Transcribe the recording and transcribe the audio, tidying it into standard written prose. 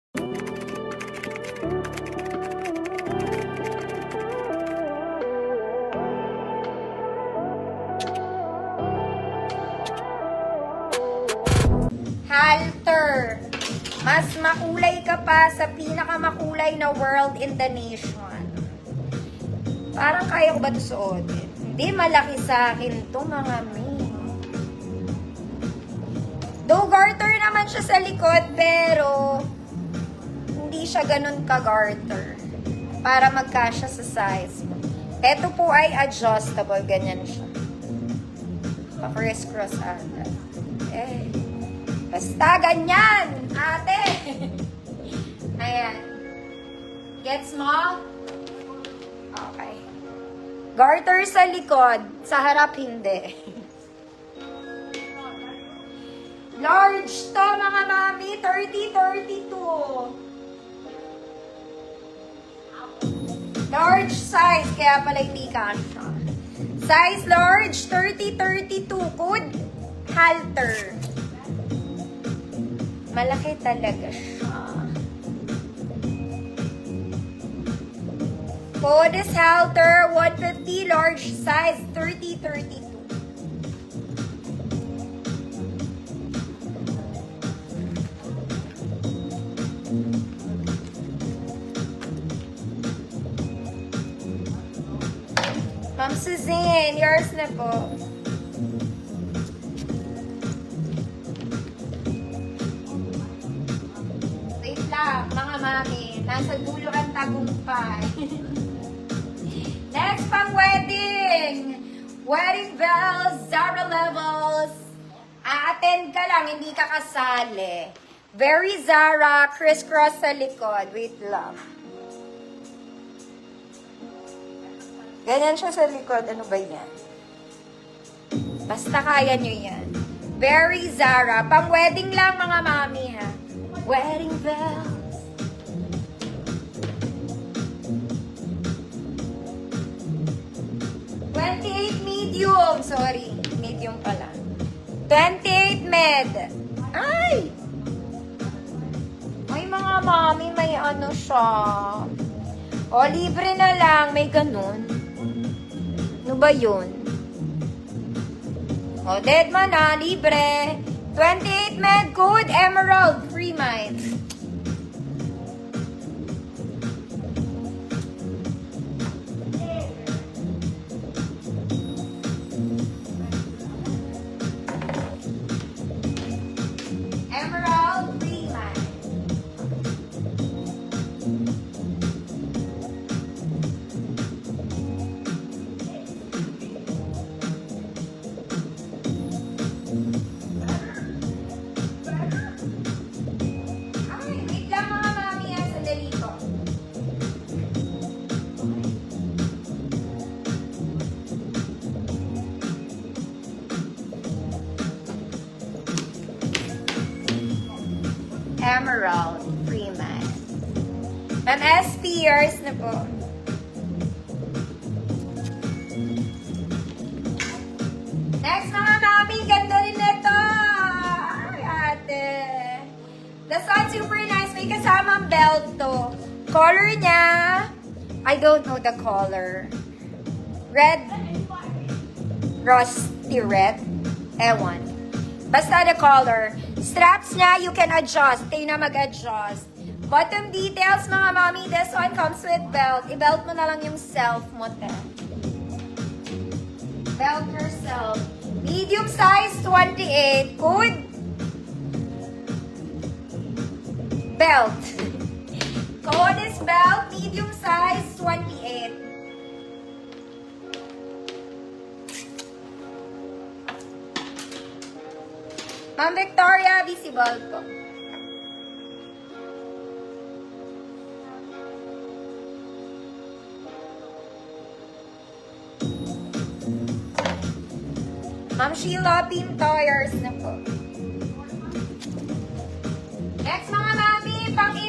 Halter. Mas makulay ka pa sa pinakamakulay na world in the nation. Parang kaya ko ba ito suotin? Hindi, malaki sa akin to mga may. Though garter naman siya sa likod, pero hindi siya ganun ka-garter. Para magkasya sa size mo. Ito po ay adjustable. Ganyan siya. Pa-criss-cross ata. Eh. Basta ganyan, ate. Ayan. Gets mo? Okay. Garter sa likod, sa harap hindi. Large to mga mami, 30-32. Large size, kaya pala hindi kasha. Size large, 30-32. Code, halter. Malaki talaga siya. Code is halter, 150, large size, 30-32. Ma'am Suzanne, yours na po. Wait lang, mga mami. Nasa dulo ang tagumpay. Next pang wedding. Wedding bells, Zara levels. A-attend ka lang, hindi ka kasali. Very Zara, crisscross sa likod. Wait lang. Ganyan siya sa likod. Ano ba yan? Basta kaya nyo yan. Very Zara. Pang wedding lang mga mami ha. Wedding bells. Medium. Sorry. Medium pala. 28 med. Ay! Ay mga mami, may ano siya. O, libre na lang. May ganun. Ano ba yun? O, dead man na. Libre. 28 med code Emerald. Free mind. Emerald. Free mind. Emerald Freeman. Ma'am SP, yours na po. Next mga mami, ganda rin ito. Ay, ate. This one super nice. May kasamang belt to. Color niya, I don't know the color. Red. Rusty red. Ewan. Basta the color. Straps niya, you can adjust. Kayo na mag-adjust. Bottom details, mga mami. This one comes with belt. I-belt mo na lang yung self mo, te. Belt yourself. Medium size, 28. Good. Belt. Code is belt. Medium size, 28. Ma'am Victoria, visible po. Ma'am Sheila Pintoyers na po. Next mga mami, pang